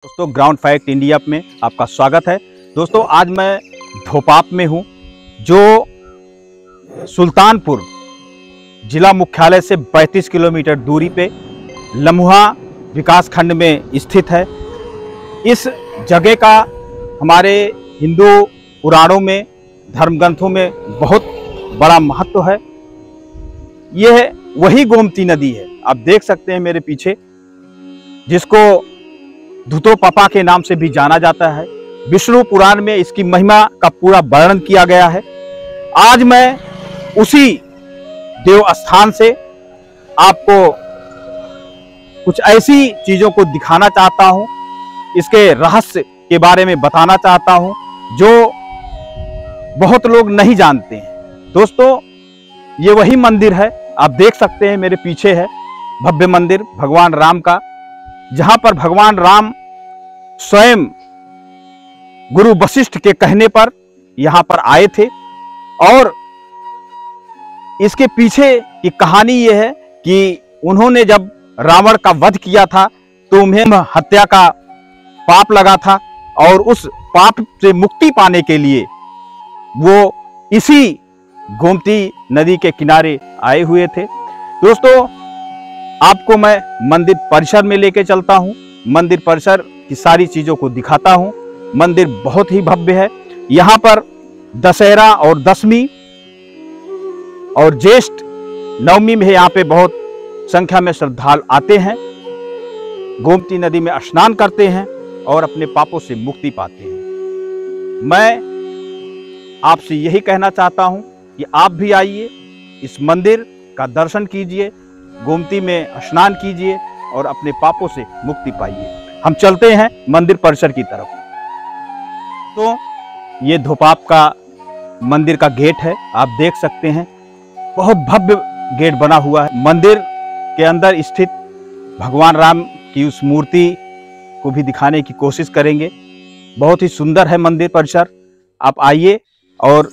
दोस्तों ground fact India में आपका स्वागत है। दोस्तों आज मैं धोपाप में हूं जो सुल्तानपुर जिला मुख्यालय से 32 किलोमीटर दूरी पे लम्हा विकास खंड में स्थित है। इस जगह का हमारे हिंदू पुराणों में धर्म ग्रंथों में बहुत बड़ा महत्व है। यह वही गोमती नदी है, आप देख सकते हैं मेरे पीछे, जिसको धुतोपपा के नाम से भी जाना जाता है। विष्णु पुराण में इसकी महिमा का पूरा वर्णन किया गया है। आज मैं उसी देव स्थान से आपको कुछ ऐसी चीजों को दिखाना चाहता हूं, इसके रहस्य के बारे में बताना चाहता हूं जो बहुत लोग नहीं जानते हैं। दोस्तों ये वही मंदिर है, आप देख सकते हैं मेरे पीछे है भव्य मंदिर भगवान राम का, जहां पर भगवान राम स्वयं गुरु वशिष्ठ के कहने पर यहां पर आए थे। और इसके पीछे की कहानी यह है कि उन्होंने जब रावण का वध किया था तो उन्हें हत्या का पाप लगा था और उस पाप से मुक्ति पाने के लिए वो इसी गोमती नदी के किनारे आए हुए थे। दोस्तों आपको मैं मंदिर परिसर में लेके चलता हूं, मंदिर परिसर की सारी चीजों को दिखाता हूं। मंदिर बहुत ही भव्य है। यहां पर दशहरा और दशमी और ज्येष्ठ नवमी में यहां पे बहुत संख्या में श्रद्धालु आते हैं, गोमती नदी में स्नान करते हैं और अपने पापों से मुक्ति पाते हैं। मैं आपसे यही कहना चाहता हूं कि आप भी आइए, इस मंदिर का दर्शन कीजिए, गोमती में स्नान कीजिए और अपने पापों से मुक्ति पाइए। हम चलते हैं मंदिर परिसर की तरफ। तो ये धोपाप का मंदिर का गेट है, आप देख सकते हैं, बहुत भव्य गेट बना हुआ है। मंदिर के अंदर स्थित भगवान राम की उस मूर्ति को भी दिखाने की कोशिश करेंगे। बहुत ही सुंदर है मंदिर परिसर, आप आइए और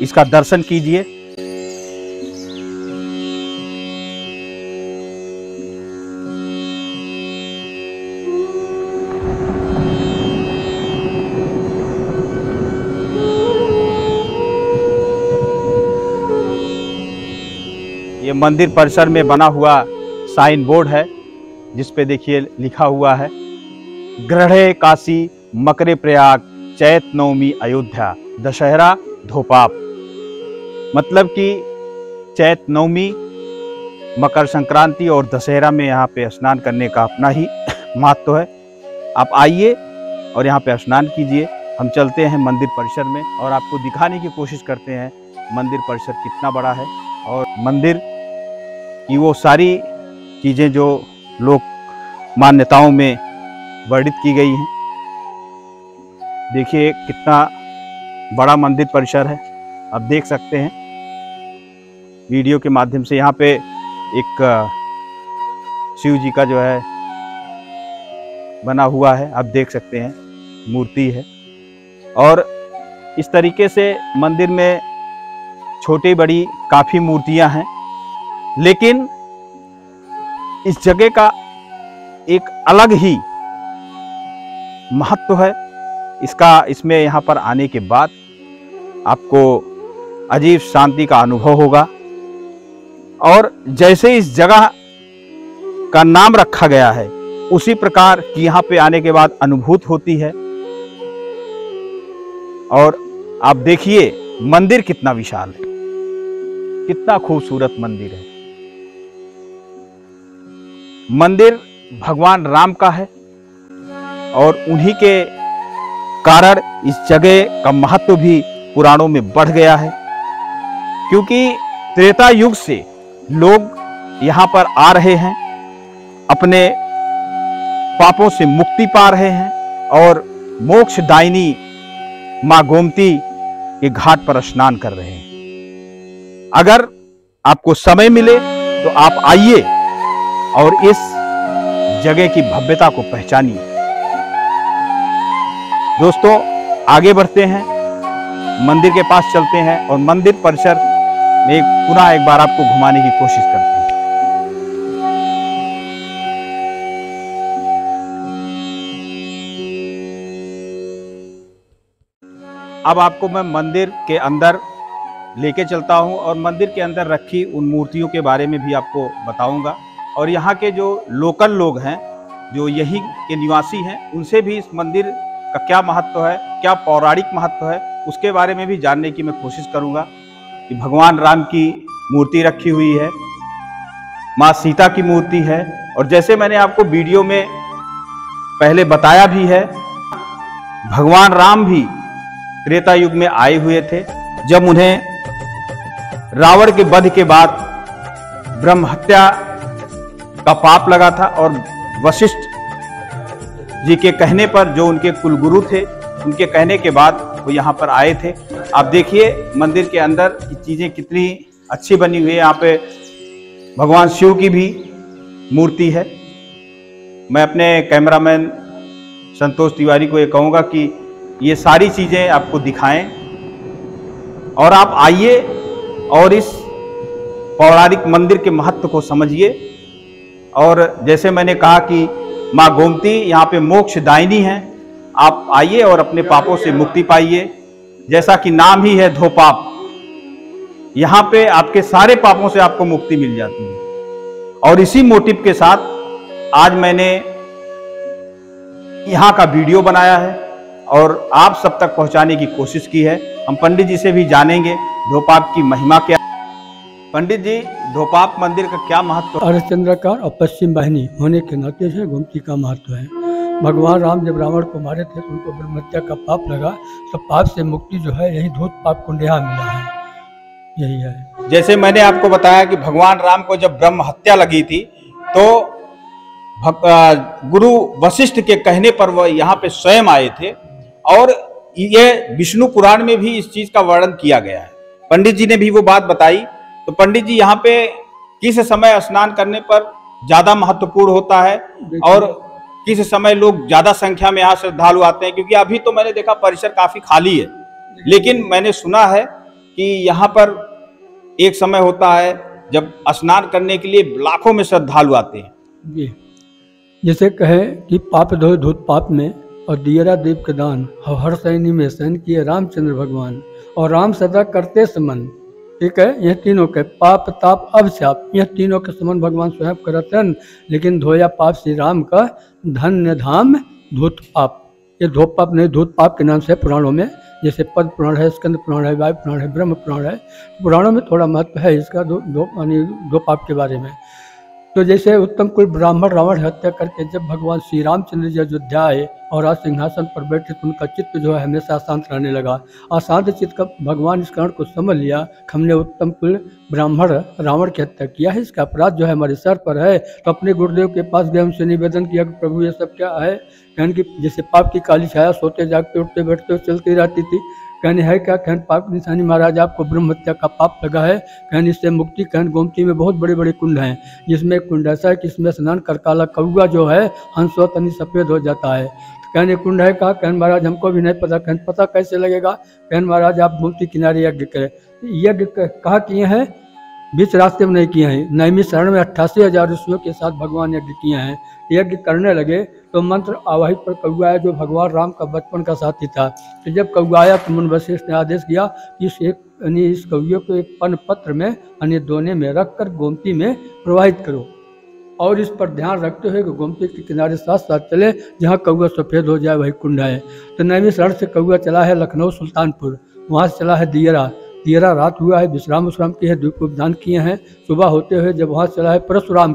इसका दर्शन कीजिए। ये मंदिर परिसर में बना हुआ साइन बोर्ड है, जिस पे देखिए लिखा हुआ है ग्रहणे काशी मकरे प्रयाग चैत नवमी अयोध्या दशहरा धोपाप। मतलब कि चैत नवमी, मकर संक्रांति और दशहरा में यहाँ पे स्नान करने का अपना ही महत्व है। आप आइए और यहाँ पे स्नान कीजिए। हम चलते हैं मंदिर परिसर में और आपको दिखाने की कोशिश करते हैं मंदिर परिसर कितना बड़ा है और मंदिर की वो सारी चीज़ें जो लोक मान्यताओं में वर्णित की गई हैं। देखिए कितना बड़ा मंदिर परिसर है, आप देख सकते हैं वीडियो के माध्यम से। यहाँ पे एक शिव जी का जो है बना हुआ है, आप देख सकते हैं, मूर्ति है। और इस तरीके से मंदिर में छोटी बड़ी काफ़ी मूर्तियां हैं, लेकिन इस जगह का एक अलग ही महत्व है इसमें यहाँ पर आने के बाद आपको अजीब शांति का अनुभव होगा। और जैसे इस जगह का नाम रखा गया है उसी प्रकार की यहाँ पे आने के बाद अनुभूति होती है। और आप देखिए मंदिर कितना विशाल है, कितना खूबसूरत मंदिर है। मंदिर भगवान राम का है और उन्हीं के कारण इस जगह का महत्व भी पुराणों में बढ़ गया है, क्योंकि त्रेता युग से लोग यहाँ पर आ रहे हैं, अपने पापों से मुक्ति पा रहे हैं और मोक्षदायिनी माँ गोमती के घाट पर स्नान कर रहे हैं। अगर आपको समय मिले तो आप आइए और इस जगह की भव्यता को पहचानिए। दोस्तों आगे बढ़ते हैं, मंदिर के पास चलते हैं और मंदिर परिसर में पुनः एक बार आपको घुमाने की कोशिश करते हैं। अब आपको मैं मंदिर के अंदर लेके चलता हूँ और मंदिर के अंदर रखी उन मूर्तियों के बारे में भी आपको बताऊंगा, और यहाँ के जो लोकल लोग हैं, जो यहीं के निवासी हैं, उनसे भी इस मंदिर का क्या महत्व है, क्या पौराणिक महत्व है, उसके बारे में भी जानने की मैं कोशिश करूँगा। कि भगवान राम की मूर्ति रखी हुई है, माँ सीता की मूर्ति है, और जैसे मैंने आपको वीडियो में पहले बताया भी है, भगवान राम भी त्रेता युग में आए हुए थे, जब उन्हें रावण के वध के बाद ब्रह्म हत्या का पाप लगा था, और वशिष्ठ जी के कहने पर, जो उनके कुलगुरु थे, उनके कहने के बाद वो यहाँ पर आए थे। आप देखिए मंदिर के अंदर की चीजें कितनी अच्छी बनी हुई है। यहाँ पे भगवान शिव की भी मूर्ति है। मैं अपने कैमरामैन संतोष तिवारी को ये कहूँगा कि ये सारी चीजें आपको दिखाएं, और आप आइए और इस पौराणिक मंदिर के महत्व को समझिए। और जैसे मैंने कहा कि माँ गोमती यहाँ पे मोक्षदायिनी है, आप आइए और अपने पापों से मुक्ति पाइए। जैसा कि नाम ही है धोपाप, यहाँ पे आपके सारे पापों से आपको मुक्ति मिल जाती है। और इसी मोटिव के साथ आज मैंने यहाँ का वीडियो बनाया है और आप सब तक पहुँचाने की कोशिश की है। हम पंडित जी से भी जानेंगे धोपाप की महिमा क्या। पंडित जी, धोपाप मंदिर का क्या महत्व? अर्धचंद्राकार और पश्चिम वाहिनी होने के नाते से गोमती का महत्व है। भगवान राम जब रावण को मारे थे तो उनको ब्रह्म हत्या का पाप लगा, तो पाप से मुक्ति जो है यही धोपाप कुंड यहाँ मिला है, यही है। जैसे मैंने आपको बताया कि भगवान राम को जब ब्रह्म हत्या लगी थी, तो गुरु वशिष्ठ के कहने पर वह यहाँ पे स्वयं आए थे, और ये विष्णु पुराण में भी इस चीज का वर्णन किया गया है। पंडित जी ने भी वो बात बताई। तो पंडित जी, यहाँ पे किस समय स्नान करने पर ज्यादा महत्वपूर्ण होता है, और किस समय लोग ज्यादा संख्या में यहाँ श्रद्धालु आते हैं? क्योंकि अभी तो मैंने देखा परिसर काफी खाली है, लेकिन मैंने सुना है कि यहाँ पर एक समय होता है जब स्नान करने के लिए लाखों में श्रद्धालु आते हैं। जी, जैसे कहे कि पाप धोए धूत पाप में, और दियरा देव के दान, हर सैनी में सहन किए रामचंद्र भगवान, और राम सदा करते समन। ठीक है, यह तीनों के पाप ताप अभिशाप, यह तीनों के समन भगवान स्वयं करतन, लेकिन धोया पाप श्री राम का धन्य धाम धूत पाप। ये धूत पाप नहीं, धूत पाप के नाम से पुराणों में, जैसे पद्म पुराण है, स्कंद पुराण है, वायु पुराण है, ब्रह्म पुराण है, पुराणों में थोड़ा महत्व है इसका दो पाप के बारे में। तो जैसे उत्तम कुल ब्राह्मण रावण हत्या करके जब भगवान श्री रामचंद्र जी अयोध्या आए और आज सिंहासन पर बैठे, तो उनका चित्त जो है हमेशा शांत रहने लगा। अशांत चित्त का भगवान इस कारण को समझ लिया, हमने उत्तम कुल ब्राह्मण रावण की हत्या किया है, इसका अपराध जो है हमारे सर पर है। तो अपने गुरुदेव के पास गए, उनसे निवेदन किया कि प्रभु ये सब क्या है। कहने की जैसे पाप की काली छाया सोते जागते उठते बैठते चलती रहती थी। कहने है क्या? कहने पाप निशानी महाराज आपको ब्रह्म हत्या का पाप लगा है। कहने इससे मुक्ति, कहने गोमती में बहुत बड़े बड़े कुंड हैं, जिसमें कुंड ऐसा है कि इसमें स्नान कर काला कौआ जो है हंसो तनी सफ़ेद हो जाता है। कहने कुंड है कहा? कहने महाराज हमको भी नहीं पता। कहने पता कैसे लगेगा? कहने महाराज आप गोमती किनारे यज्ञ करें। यज्ञ कहा किए हैं, बीच रास्ते में नहीं किए हैं। नैमी शरण में 88,000 ऋषियों के साथ भगवान यज्ञ किए हैं। यज्ञ करने लगे तो मंत्र आवाहित पर कौआ आया, जो भगवान राम का बचपन का साथी था। तो जब कौआ आया तो मुनि वशिष्ठ ने आदेश किया कि इस कौए को एक पन पत्र में दोने में रख कर गोमती में प्रवाहित करो, और इस पर ध्यान रखते हुए कि गोमती के किनारे साथ साथ चले, जहाँ कौआ सफ़ेद हो जाए वही कुंड है। तो नैमी शरण से कौआ चला है लखनऊ सुल्तानपुर, वहाँ से चला है दियरा रात हुआ है, विश्राम की है, दीपोपदान किए हैं। सुबह होते हुए जब वहाँ चला है परशुराम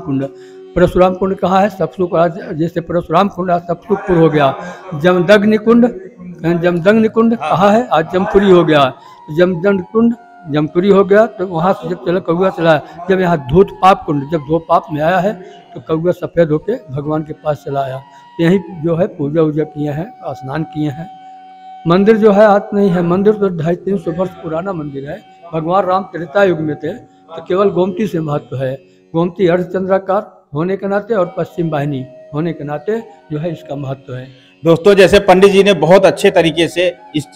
कुंड कहाँ है? सपसुक, जैसे परशुराम कुंड आज सपसुकपुर हो गया। जमदग्नि कुंड कहाँ है? आज जमपुरी हो गया। जमदग्नि कुंड जमपुरी हो गया। तो वहाँ से जब चला कौआ चला है, जब यहाँ धूत पाप कुंड, जब धो पाप में आया है तो कौआ सफ़ेद होके भगवान के पास चला आया। यहीं जो है पूजा वूजा किए हैं, स्नान किए हैं। मंदिर जो है आज नहीं है, मंदिर तो 250-300 वर्ष पुराना मंदिर है। भगवान राम त्रेता युग में थे, तो केवल गोमती से महत्व है। गोमती अर्धचंद्राकार होने के नाते और पश्चिम वाहिनी होने के नाते जो है इसका महत्व है। दोस्तों, जैसे पंडित जी ने बहुत अच्छे तरीके से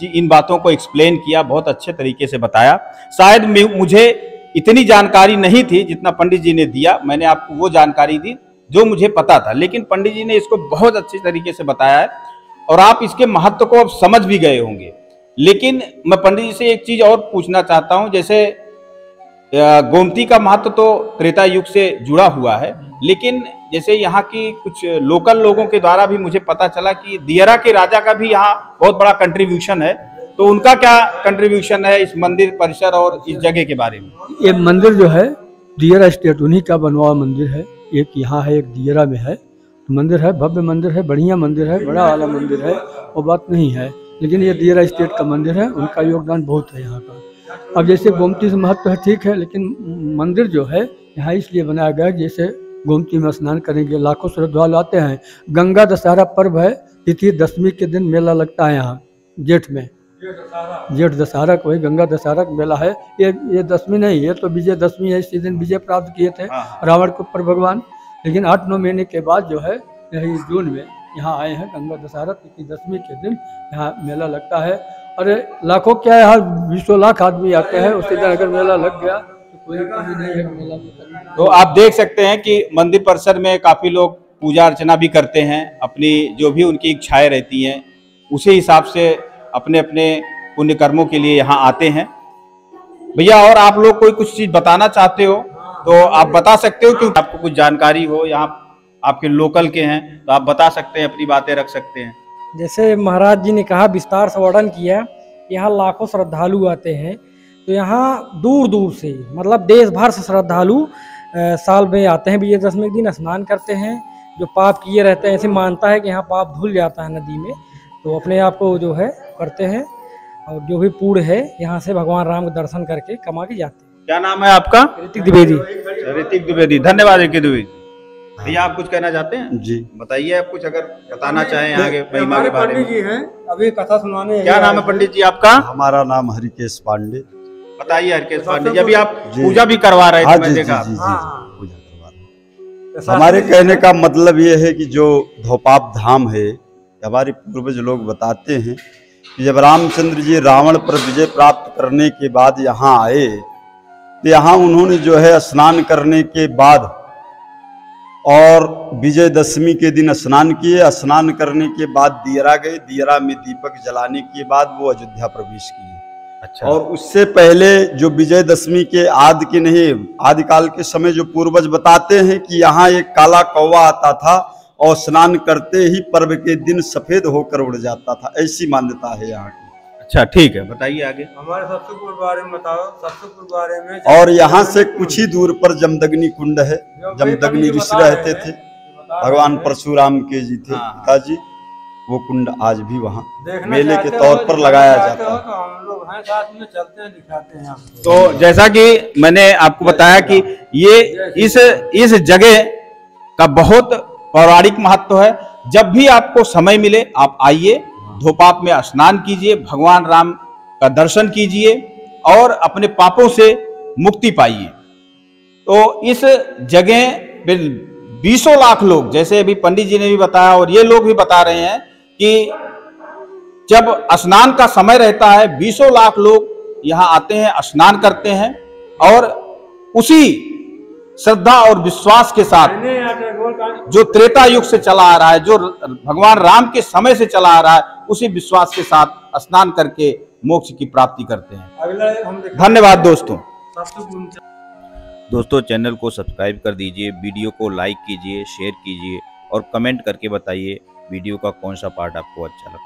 इन बातों को एक्सप्लेन किया, बहुत अच्छे तरीके से बताया। शायद मुझे इतनी जानकारी नहीं थी जितना पंडित जी ने दिया। मैंने आपको वो जानकारी दी जो मुझे पता था, लेकिन पंडित जी ने इसको बहुत अच्छे तरीके से बताया है, और आप इसके महत्व को अब समझ भी गए होंगे। लेकिन मैं पंडित जी से एक चीज और पूछना चाहता हूं, जैसे गोमती का महत्व तो त्रेता युग से जुड़ा हुआ है, लेकिन जैसे यहाँ की कुछ लोकल लोगों के द्वारा भी मुझे पता चला कि दियरा के राजा का भी यहाँ बहुत बड़ा कंट्रीब्यूशन है, तो उनका क्या कंट्रीब्यूशन है इस मंदिर परिसर और इस जगह के बारे में? ये मंदिर जो है दियरा स्टेट उन्हीं का बनवा हुआ मंदिर है। एक यहाँ है, एक दियरा में है। मंदिर है, भव्य मंदिर है, बढ़िया मंदिर है, बड़ा वाला मंदिर है, वो बात नहीं है, लेकिन ये दियरा स्टेट का मंदिर है, उनका योगदान बहुत है यहाँ का। अब जैसे गोमती से महत्व है, ठीक है, लेकिन मंदिर जो है यहाँ इसलिए बनाया गया जैसे गोमती में स्नान करेंगे, लाखों श्रद्धालु आते हैं। गंगा दशहरा पर्व है, तिथि दशमी के दिन मेला लगता है यहाँ जेठ में, जेठ दशहरा को ही गंगा दशहरा का मेला है। ये दशमी नहीं है, तो विजय दशमी है, इसी दिन विजय प्राप्त किए थे रावण के ऊपर भगवान। लेकिन 8-9 महीने के बाद जो है यही जून में यहाँ आए हैं, गंगा दशहरा तिथि दशमी के दिन यहाँ मेला लगता है। अरे लाखों क्या है, यहाँ 20 लाख आदमी आते हैं, उसी दिन अगर मेला लग गया तो कोई कमी नहीं है मेला में। तो आप देख सकते हैं कि मंदिर परिसर में काफी लोग पूजा अर्चना भी करते हैं, अपनी जो भी उनकी इच्छाएं रहती हैं उसी हिसाब से अपने अपने पुण्य कर्मों के लिए यहाँ आते हैं। भैया और आप लोग कोई कुछ चीज बताना चाहते हो तो आप बता सकते हो, क्योंकि आपको कुछ जानकारी हो, यहाँ आपके लोकल के हैं तो आप बता सकते हैं, अपनी बातें रख सकते हैं। जैसे महाराज जी ने कहा, विस्तार से वर्णन किया, यहाँ लाखों श्रद्धालु आते हैं। तो यहाँ दूर दूर से, मतलब देश भर से श्रद्धालु साल में आते हैं। विजयदशमी के दिन स्नान करते हैं, जो पाप किए रहते हैं, ऐसे मानता है कि यहाँ पाप धुल जाता है नदी में, तो अपने आप को जो है करते हैं, और जो भी पुण्य है यहाँ से भगवान राम के दर्शन करके कमा के जाते हैं। क्या नाम है आपका? ऋतिक द्विवेदी। ऋतिक द्विवेदी, धन्यवाद ऋतिक द्विवेदी। भैया आप कुछ कहना चाहते हैं? जी बताइए, आप कुछ अगर बताना चाहें आगे महिमा के बारे में। जी हैं, अभी कथा सुनाने। क्या नाम है पंडित जी आपका? हमारा नाम हरिकेश पांडे। बताइए हरकेश पांडे जी, अभी आप पूजा भी करवा रहे थे, मैं देखा। पूजा करवा रहे। हमारे कहने का मतलब ये है कि जो धोपाप धाम है, हमारे पूर्वज लोग बताते हैं कि जब रामचंद्र जी रावण पर विजय प्राप्त करने के बाद यहाँ आए, तो यहाँ उन्होंने जो है स्नान करने के बाद और विजयदशमी के दिन स्नान किए। स्नान करने के बाद दियरा गए, दियरा में दीपक जलाने के बाद वो अयोध्या प्रवेश किए। अच्छा। और उससे पहले जो विजयदशमी के आदिकाल के समय जो पूर्वज बताते हैं कि यहाँ एक काला कौवा आता था और स्नान करते ही पर्व के दिन सफेद होकर उड़ जाता था, ऐसी मान्यता है यहाँ की। अच्छा ठीक है, बताइए आगे। हमारे सप्तपुर बारे में बताओ। सप्तपुर बारे में, और यहाँ से कुछ ही दूर पर जमदग्नि कुंड है। जमदग्नि ऋषि रहते थे, भगवान परशुराम के जी थे पिताजी। वो कुंड आज भी वहाँ मेले के तौर पर लगाया जाता है। हम लोग हैं साथ में, चलते हैं, दिखाते हैं। तो जैसा कि मैंने आपको बताया कि ये इस जगह का बहुत पौराणिक महत्व है। जब भी आपको समय मिले आप आइए, धोपाप में स्नान कीजिए, भगवान राम का दर्शन कीजिए और अपने पापों से मुक्ति पाइए। तो इस जगह 20 लाख लोग, जैसे अभी पंडित जी ने भी बताया और ये लोग भी बता रहे हैं कि जब स्नान का समय रहता है 20 लाख लोग यहाँ आते हैं, स्नान करते हैं और उसी श्रद्धा और विश्वास के साथ जो त्रेता युग से चला आ रहा है, जो भगवान राम के समय से चला आ रहा है, उसी विश्वास के साथ स्नान करके मोक्ष की प्राप्ति करते हैं। धन्यवाद दोस्तों, चैनल को सब्सक्राइब कर दीजिए, वीडियो को लाइक कीजिए, शेयर कीजिए और कमेंट करके बताइए वीडियो का कौन सा पार्ट आपको अच्छा लगा।